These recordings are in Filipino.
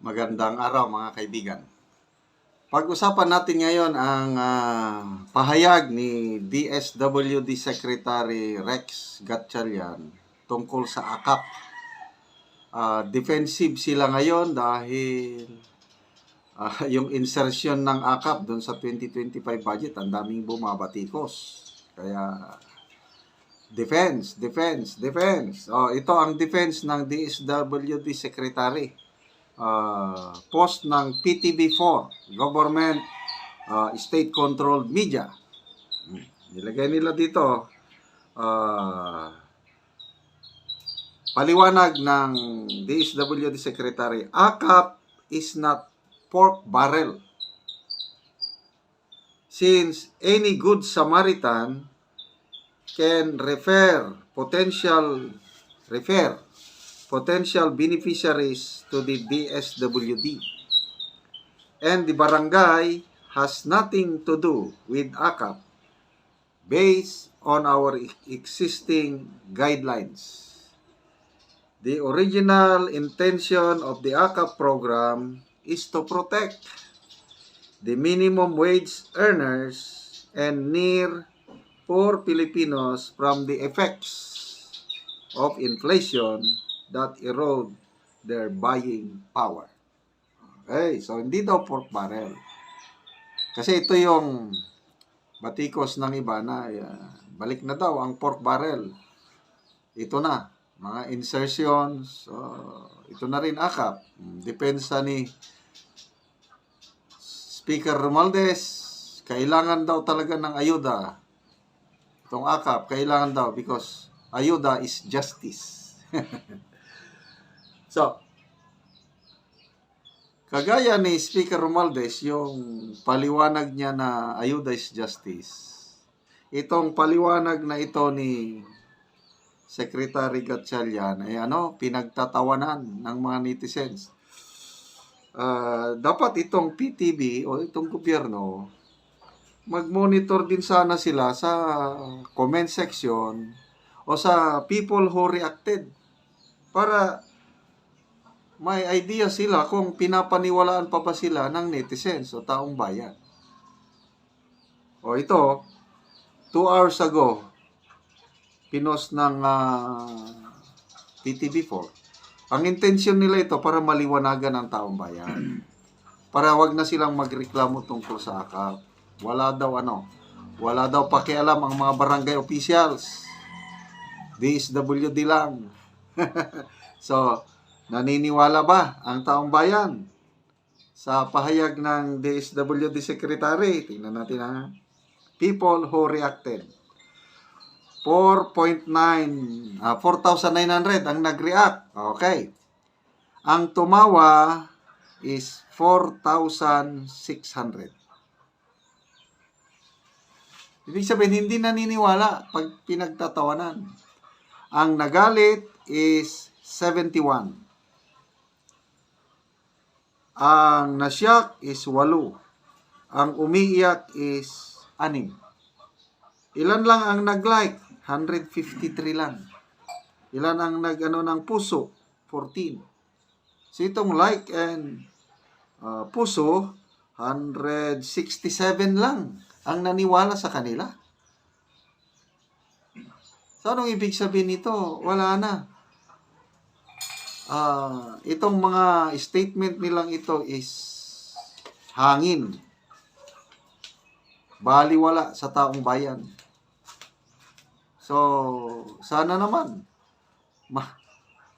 Magandang araw mga kaibigan. Pag-usapan natin ngayon ang pahayag ni DSWD Secretary Rex Gatchalian tungkol sa AKAP. Defensive sila ngayon dahil yung insertion ng AKAP doon sa 2025 budget, ang daming bumabatikos. Kaya defense. Ito ang defense ng DSWD Secretary. Post ng PTV4, Government State-Controlled Media. Nilagay nila dito, paliwanag ng DSWD Secretary, AKAP is not pork barrel. Since any good Samaritan can refer potential beneficiaries to the DSWD. And the barangay has nothing to do with AKAP based on our existing guidelines. The original intention of the AKAP program is to protect the minimum wage earners and near poor Filipinos from the effects of inflation that erode their buying power. Okay, so hindi daw pork barrel. Kasi ito yung batikos ng iba na balik na daw ang pork barrel. Ito na, mga insertions, ito na rin AKAP. Depensa ni Speaker Romualdez, kailangan daw talaga ng ayuda. Itong AKAP, kailangan daw because ayuda is justice. So, kagaya ni Speaker Romualdez, yung paliwanag niya na ayuda is justice, itong paliwanag na ito ni Secretary Gatchalian ay pinagtatawanan ng mga netizens. Dapat itong PTV o itong gobyerno mag-monitor din sana sila sa comment section o sa people who reacted para may idea sila kung pinapaniwalaan pa ba sila ng netizens o taong bayan. O ito, 2 hours ago, pinost ng PTV4. Ang intensyon nila ito para maliwanagan ang taong bayan. Para wag na silang magreklamo tungkol sa AKAP. Wala daw pakialam ang mga barangay officials. DSWD lang. So, naniniwala ba ang taong bayan sa pahayag ng DSWD Secretary? Tingnan natin people who reacted. 4,900 ang nag-react. Okay. Ang tumawa is 4,600. Ibig sabihin, hindi naniniwala pag pinagtatawanan. Ang nagalit is 71. Ang nasyak is 8. Ang umiiyak is 6. Ilan lang ang nag-like? 153 lang. Ilan ang ng puso? 14. So itong like and puso, 167 lang ang naniwala sa kanila. So anong ibig sabihin nito? Wala na. Itong mga statement nilang ito is hangin. Baliwala sa taong bayan. So, sana naman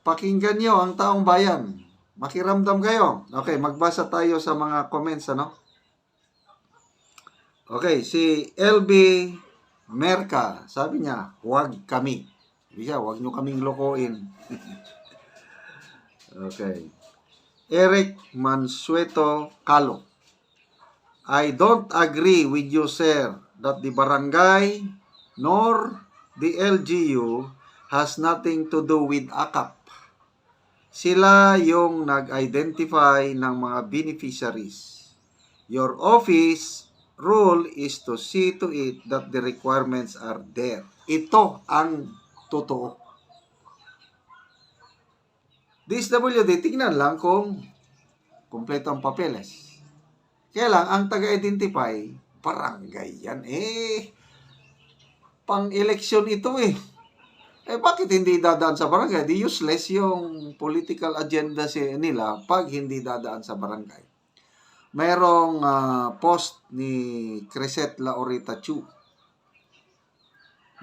pakinggan nyo ang taong bayan. Makiramdam kayo. Okay, magbasa tayo sa mga comments, Okay, si LB Merca, sabi niya, huwag kami. Ibig sabihin, huwag nyo kaming lokohin. Okay. Eric Mansueto Calo, I don't agree with you, sir, that the barangay nor the LGU has nothing to do with AKAP. Sila yung nag-identify ng mga beneficiaries. Your office role is to see to it that the requirements are there. Ito ang totoo. DSWD, tingnan lang kung kumpleto ang papeles. Kaya lang, ang taga-identify, barangay yan. Pang-eleksyon ito bakit hindi dadaan sa barangay? Di useless yung political agenda nila pag hindi dadaan sa barangay. Mayroong post ni Cresset Laurita Chu.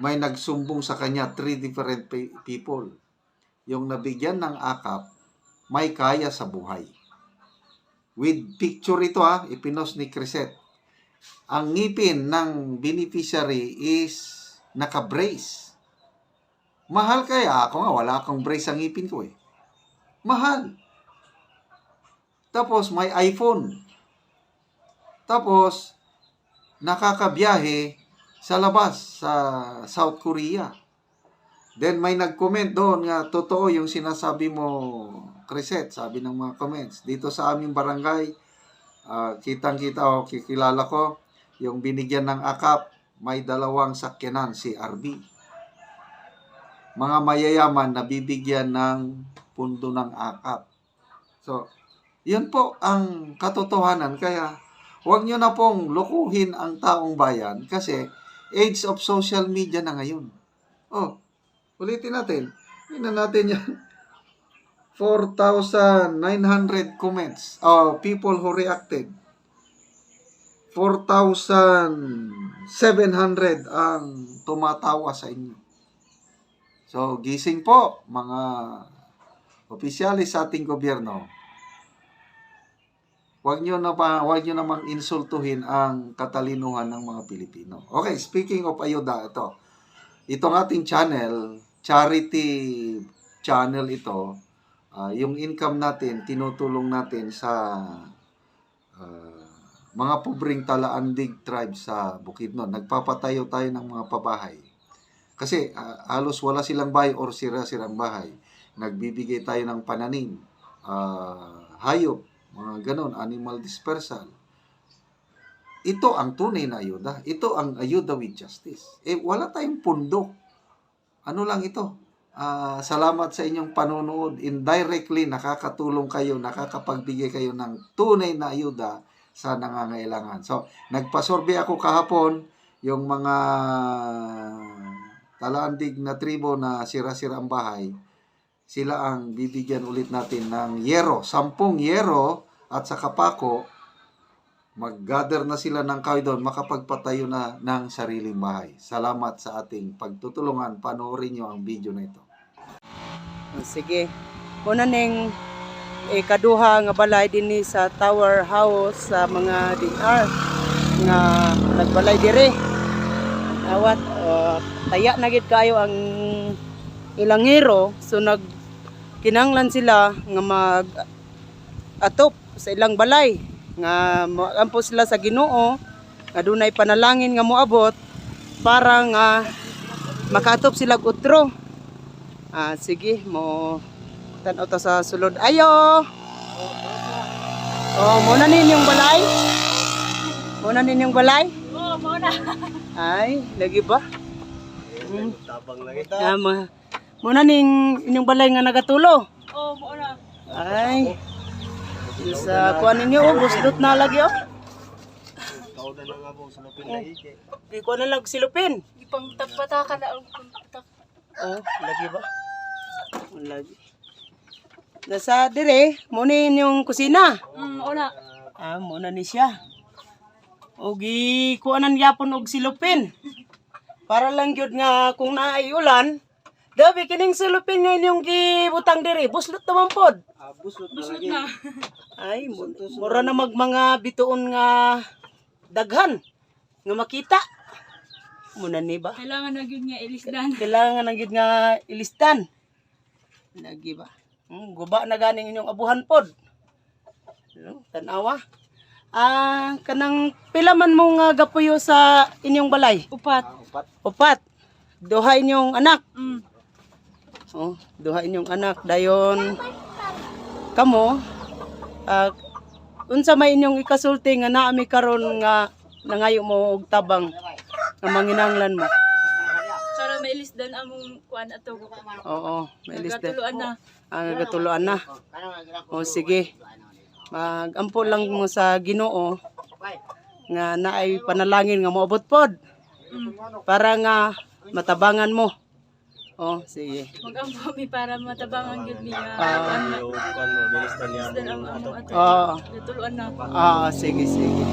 May nagsumbong sa kanya 3 different people. Yung nabigyan ng akap, may kaya sa buhay. With picture ito ipinost ni Cresset. Ang ngipin ng beneficiary is naka-brace. Mahal kaya ako nga, wala akong brace ang ngipin ko Mahal. Tapos may iPhone. Tapos nakakabiyahe sa labas sa South Korea. Then may nag-comment doon nga totoo yung sinasabi mo, Cresset, sabi ng mga comments. Dito sa aming barangay, kitang-kita kikilala ko, yung binigyan ng akap, may 2 sakyanan si RB. Mga mayayaman na bibigyan ng pundo ng akap. So, yun po ang katotohanan. Kaya, huwag nyo na pong lukuhin ang taong bayan kasi age of social media na ngayon. Ulitin natin. Tingnan natin yan. 4,900 comments. People who reacted. 4,700 ang tumatawa sa inyo. So, gising po, mga opisyalis sa ating gobyerno. Huwag nyo namang insultuhin ang katalinuhan ng mga Pilipino. Okay, speaking of ayuda, itong ating channel, charity channel ito, yung income natin, tinutulong natin sa mga pobreng Talaandig tribe sa Bukidnon. Nagpapatayo tayo ng mga pabahay. Kasi halos wala silang bahay or sira-sirang bahay. Nagbibigay tayo ng pananim, hayop, mga ganon, animal dispersal. Ito ang tunay na ayuda. Ito ang ayuda with justice. Wala tayong pundo. Ano lang ito? Salamat sa inyong panonood. Indirectly, nakakatulong kayo, nakakapagbigay kayo ng tunay na ayuda sa nangangailangan. So, nagpasurvey ako kahapon, yung mga Talaandig na tribo na sira-sira ang bahay, sila ang bibigyan ulit natin ng yero, 10 yero at sa kapako, mag-gather na sila ng kahoy doon, makapagpatayo na ng sariling bahay. Salamat sa ating pagtutulungan. Panoorin nyo ang video na ito. Sige. Muna ning kaduha nga balay dinhi sa Tower House sa mga DR nga nagbalay dire. Awat taya na gid kayo ang ilangero, so kinanglan sila nga mag atop sa ilang balay nga moampo sila sa Ginoo nga dunay panalangin nga moabot para nga makaatop sila og utro. Sige mo tan-aw ta sa sulod ayo. Muna ninyong balay? Muna ninyong balay? Muna. Ay, lagi ba? Tabang lagi. Muna ning inyong balay nga nagatulo? Muna. Ay. Sa kuan ninyo busdot na lagi Kaudan na nga po sa lupin lagi. Di ko na lang silupin. Ipang tapataka na ang patak. Lagi ba? Lagi. Nasa dire, muna yung kusina. Una. Muna ni siya. Ogi kuanan yapon og silupin. Para lang gyud nga kung naay ulan, dabi kining silupin nga inyong gibutang diri, buslot naman pod. Buslot Na. Ay, mura na mga bituon nga daghan nga makita. Muna ni ba? Kailangan na yun nga ilisdan. Kailangan na gyud nga ilistan. Lagi ba? Guba na ganing inyong abuhan pod. Tanawa. Kanang pilaman mo nga gapuyo sa inyong balay? Upat. Upat. Duha inyong anak. Mm. Duha inyong anak. Dayon kamo, unsa may inyong ikasulti nga naami karon nga nangayo mo og tabang nga manginanglan mo? Para mailisdan among kuan ato. Oo, may list. Nagatuloan na. Nagatuloan na. Sige. Magampo lang mo sa Ginoo nga naay panalangin nga moabot pod para nga matabangan mo. Oh, sige. Mag-ampo mi para matabangan gyud mi nga Yung kan mo, minister niya ilisdan ang ang among ato. ato. Oo. Natuluan na ako. Sige, sige.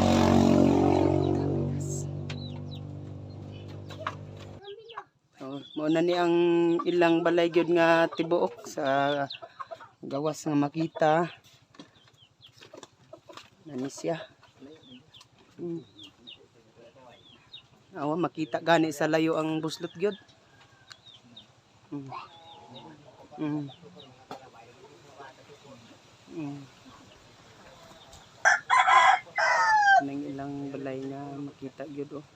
Muna ni ang ilang balay gyud nga tibuok sa gawas nga makita. Nani siya. Awa makita gani sa layo ang buslot gyud. Nang ilang balay nga makita gyud oh.